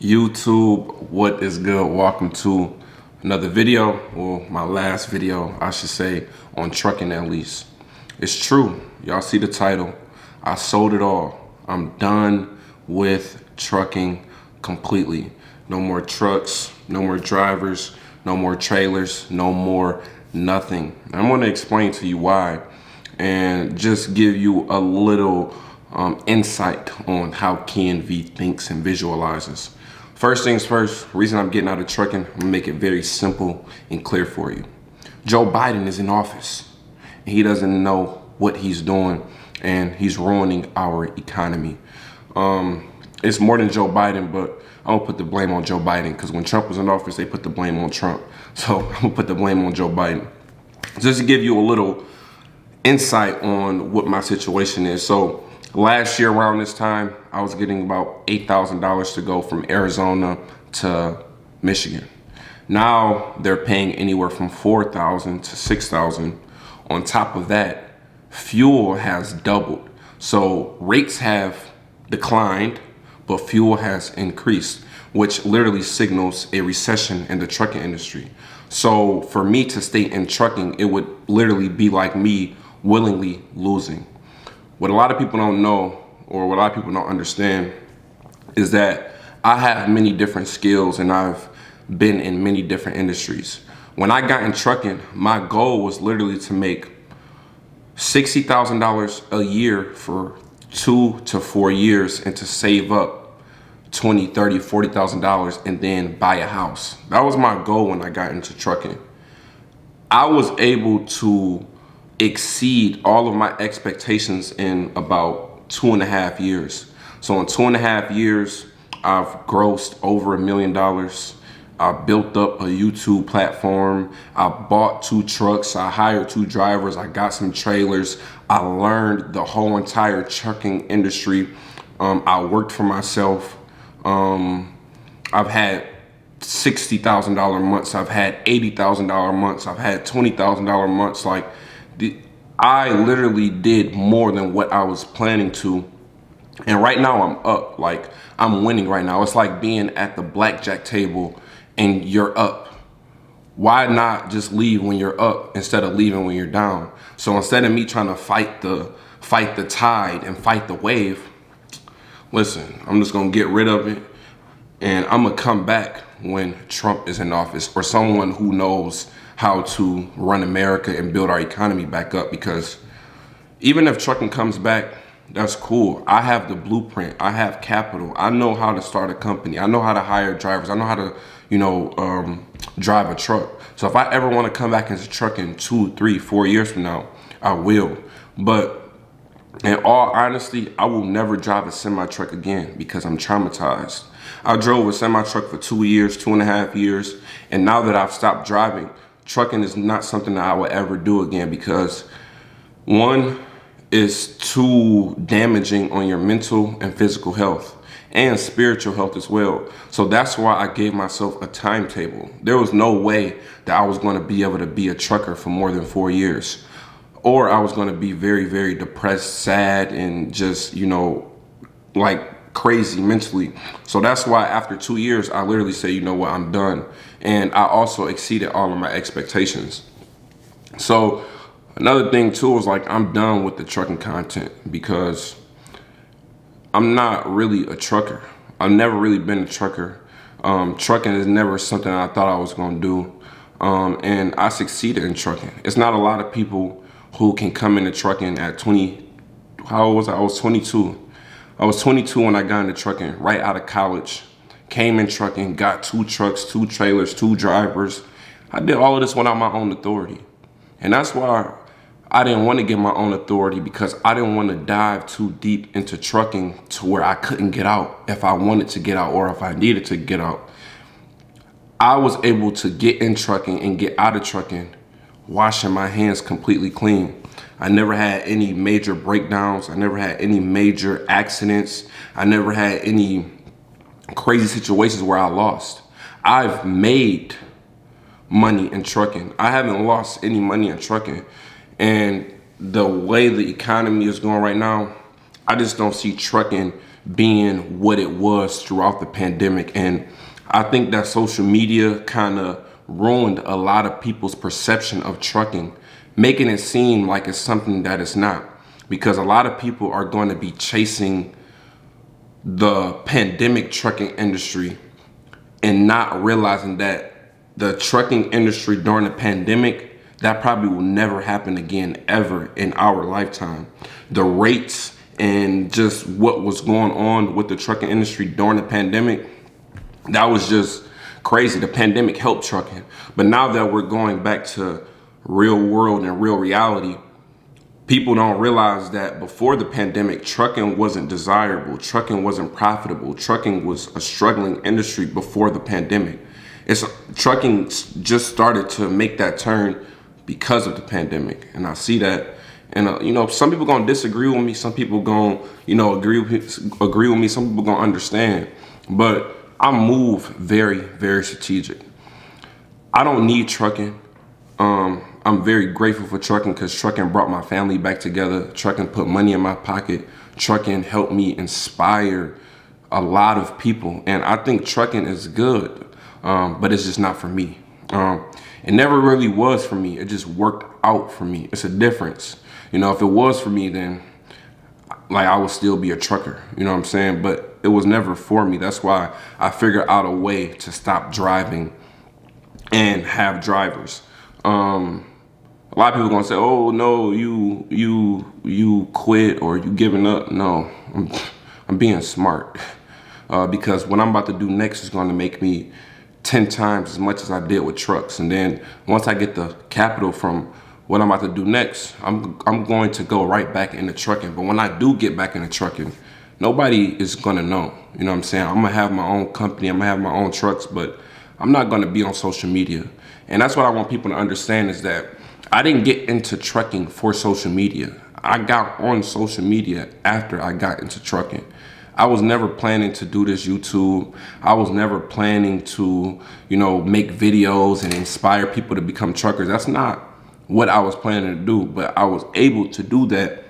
YouTube, what is good? Welcome to another video, or my last video, I should say, on trucking at least. It's true, y'all see the title. I sold it all. I'm done with trucking completely. No more trucks, no more drivers, no more trailers, no more nothing. I'm gonna explain to you why and just give you a little insight on how KNV thinks and visualizes. First things first, reason I'm getting out of trucking, I'm gonna make it very simple and clear for you. Joe Biden is in office. And he doesn't know what he's doing, and he's ruining our economy. It's more than Joe Biden, but I'm gonna put the blame on Joe Biden, because when Trump was in office, they put the blame on Trump. So I'm gonna put the blame on Joe Biden. Just to give you a little insight on what my situation is. So last year around this time, I was getting about $8,000 to go from Arizona to Michigan. Now they're paying anywhere from $4,000 to $6,000. On top of that, fuel has doubled. So rates have declined, but fuel has increased, which literally signals a recession in the trucking industry. So for me to stay in trucking, it would literally be like me willingly losing. What a lot of people don't know, or what a lot of people don't understand, is that I have many different skills and I've been in many different industries. When I got in trucking, my goal was literally to make $60,000 a year for 2 to 4 years and to save up $20,000, $30,000, $40,000 and then buy a house. That was my goal when I got into trucking. I was able to exceed all of my expectations in about 2.5 years. So in 2.5 years, I've grossed over $1 million. I built up a YouTube platform. I bought 2 trucks. I hired 2 drivers. I got some trailers. I learned the whole entire trucking industry. I worked for myself. I've had $60,000 months. I've had $80,000 months. I've had $20,000 months. Like, I literally did more than what I was planning to. And right now I'm up. Like, I'm winning right now. It's like being at the blackjack table and you're up. Why not just leave when you're up instead of leaving when you're down? So instead of me trying to fight the tide and fight the wave, listen, I'm just gonna get rid of it, and I'm gonna come back when Trump is in office, or someone who knows how to run America and build our economy back up. Because even if trucking comes back, that's cool. I have the blueprint. I have capital. I know how to start a company. I know how to hire drivers. I know how to, drive a truck. So if I ever want to come back into trucking 2, 3, 4 years from now, I will. But in all honesty, I will never drive a semi-truck again because I'm traumatized. I drove a semi-truck for 2 years, 2.5 years, and now that I've stopped driving, trucking is not something that I will ever do again, because one, is too damaging on your mental and physical health and spiritual health as well. So that's why I gave myself a timetable. There was no way that I was going to be able to be a trucker for more than 4 years, or I was going to be very, very depressed, sad, and just, like crazy mentally. So that's why after 2 years, I literally say, you know what, I'm done. And I also exceeded all of my expectations. So another thing too is, like, I'm done with the trucking content because I'm not really a trucker. I've never really been a trucker. Trucking is never something I thought I was gonna do. And I succeeded in trucking. It's not a lot of people who can come into trucking at 20, how old was I? I was 22. I was 22 when I got into trucking, right out of college. Came in trucking, got 2 trucks, 2 trailers, 2 drivers. I did all of this without my own authority. And that's why I didn't want to get my own authority, because I didn't want to dive too deep into trucking to where I couldn't get out if I wanted to get out or if I needed to get out. I was able to get in trucking and get out of trucking, washing my hands completely clean. I never had any major breakdowns. I never had any major accidents. I never had any crazy situations where I lost. I've made money in trucking. I haven't lost any money in trucking. And the way the economy is going right now, I just don't see trucking being what it was throughout the pandemic. And I think that social media kind of ruined a lot of people's perception of trucking, making it seem like it's something that it's not. Because a lot of people are going to be chasing the pandemic trucking industry and not realizing that the trucking industry during the pandemic, that probably will never happen again ever in our lifetime. The rates and just what was going on with the trucking industry during the pandemic, that was just crazy. The pandemic helped trucking. But now that we're going back to real world and real reality, people don't realize that before the pandemic, trucking wasn't desirable. Trucking wasn't profitable. Trucking was a struggling industry before the pandemic. Trucking just started to make that turn because of the pandemic. And I see that. And, some people going to disagree with me. Some people going to, agree with me. Some people going to understand. But I move very, very strategic. I don't need trucking. I'm very grateful for trucking because trucking brought my family back together. Trucking put money in my pocket. Trucking helped me inspire a lot of people. And I think trucking is good, but it's just not for me. It never really was for me. It just worked out for me. It's a difference. If it was for me, then I would still be a trucker. You know what I'm saying? But it was never for me. That's why I figured out a way to stop driving and have drivers. A lot of people gonna say, "Oh no, you quit or you giving up." No, I'm being smart because what I'm about to do next is going to make me 10 times as much as I did with trucks. And then once I get the capital from what I'm about to do next, I'm going to go right back into trucking. But when I do get back into trucking, nobody is gonna know. You know what I'm saying? I'm gonna have my own company. I'm gonna have my own trucks, but I'm not gonna be on social media. And that's what I want people to understand is that I didn't get into trucking for social media. I got on social media after I got into trucking. I was never planning to do this YouTube. I was never planning to, make videos and inspire people to become truckers. That's not what I was planning to do, but I was able to do that,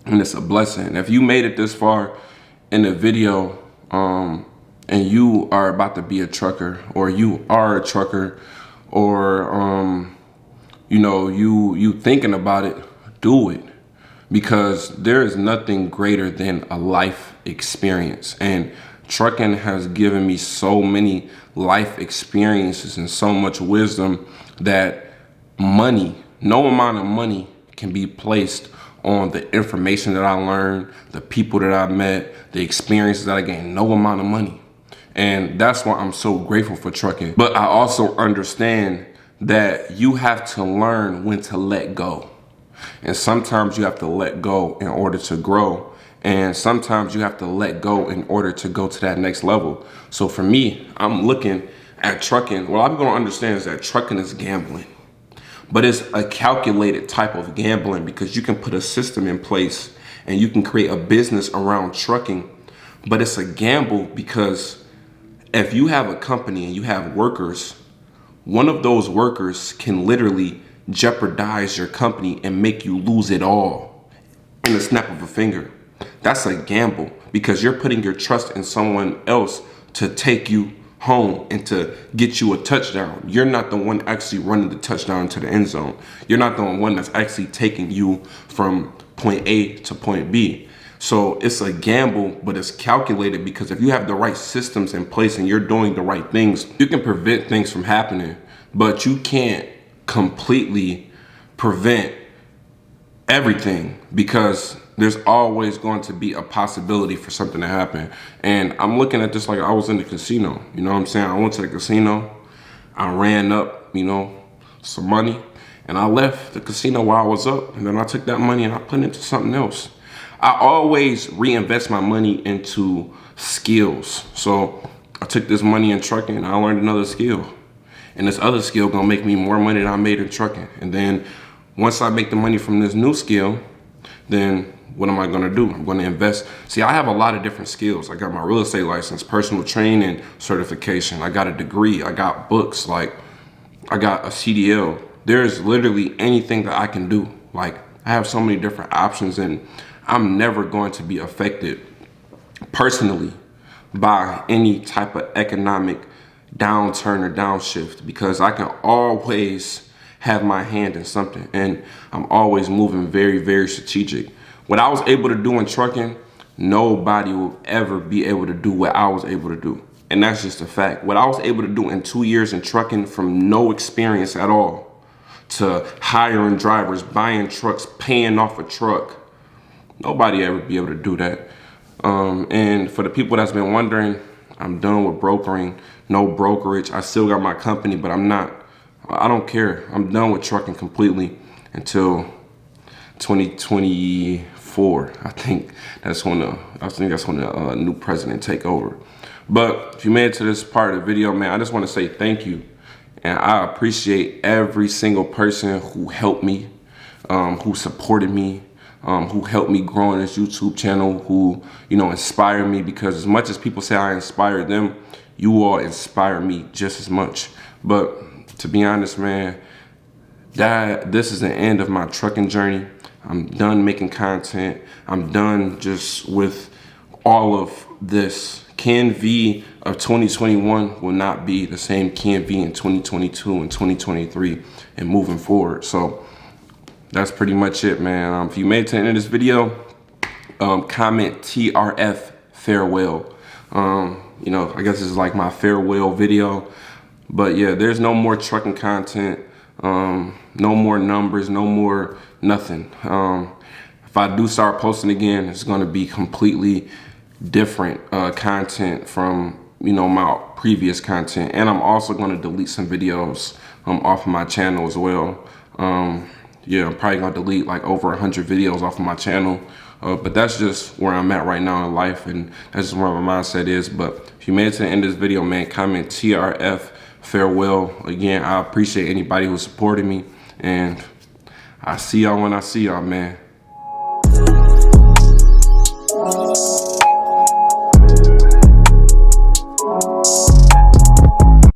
and it's a blessing. If you made it this far in the video, and you are about to be a trucker, or you are a trucker, or you thinking about it, do it. Because there is nothing greater than a life experience. And trucking has given me so many life experiences and so much wisdom that no amount of money can be placed on the information that I learned, the people that I met, the experiences that I gained. No amount of money. And that's why I'm so grateful for trucking. But I also understand that you have to learn when to let go. And sometimes you have to let go in order to grow. And sometimes you have to let go in order to go to that next level. So for me, I'm looking at trucking. What a lot of people don't understand is that trucking is gambling. But it's a calculated type of gambling because you can put a system in place and you can create a business around trucking. But it's a gamble because if you have a company and you have workers, one of those workers can literally jeopardize your company and make you lose it all in the snap of a finger. That's a gamble because you're putting your trust in someone else to take you home and to get you a touchdown. You're not the one actually running the touchdown to the end zone. You're not the one that's actually taking you from point A to point B. So it's a gamble, but it's calculated because if you have the right systems in place and you're doing the right things, you can prevent things from happening, but you can't completely prevent everything because there's always going to be a possibility for something to happen. And I'm looking at this like I was in the casino. You know what I'm saying? I went to the casino, I ran up, some money, and I left the casino while I was up, and then I took that money and I put it into something else. I always reinvest my money into skills. So I took this money in trucking and I learned another skill. And this other skill gonna make me more money than I made in trucking. And then once I make the money from this new skill, then what am I gonna do? I'm gonna invest. See, I have a lot of different skills. I got my real estate license, personal training certification. I got a degree, I got books, I got a CDL. There's literally anything that I can do. I have so many different options and I'm never going to be affected personally by any type of economic downturn or downshift, because I can always have my hand in something, and I'm always moving very, very strategic. What I was able to do in trucking, nobody will ever be able to do what I was able to do. And that's just a fact. What I was able to do in 2 years in trucking, from no experience at all to hiring drivers, buying trucks, paying off a truck, nobody ever be able to do that. And for the people that's been wondering, I'm done with brokering, no brokerage. I still got my company, but I don't care. I'm done with trucking completely until 2024. I think that's when the new president take over. But if you made it to this part of the video, man, I just want to say thank you. And I appreciate every single person who helped me, who supported me, who helped me grow in this YouTube channel, who, inspired me, because as much as people say I inspired them, you all inspire me just as much. But to be honest, man, this is the end of my trucking journey. I'm done making content. I'm done just with all of this. Ken V of 2021 will not be the same Ken V in 2022 and 2023 and moving forward. So that's pretty much it, man. If you made it to the end of this video, comment TRF farewell. I guess this is like my farewell video. But yeah, there's no more trucking content, no more numbers, no more nothing. If I do start posting again, it's gonna be completely different content from my previous content, and I'm also going to delete some videos off of my channel as well. Yeah, I'm probably gonna delete like over 100 videos off of my channel, but that's just where I'm at right now in life, and that's just where my mindset is. But if you made it to the end of this video, man, comment TRF farewell. Again, I appreciate anybody who supported me, and I see y'all when I see y'all, man.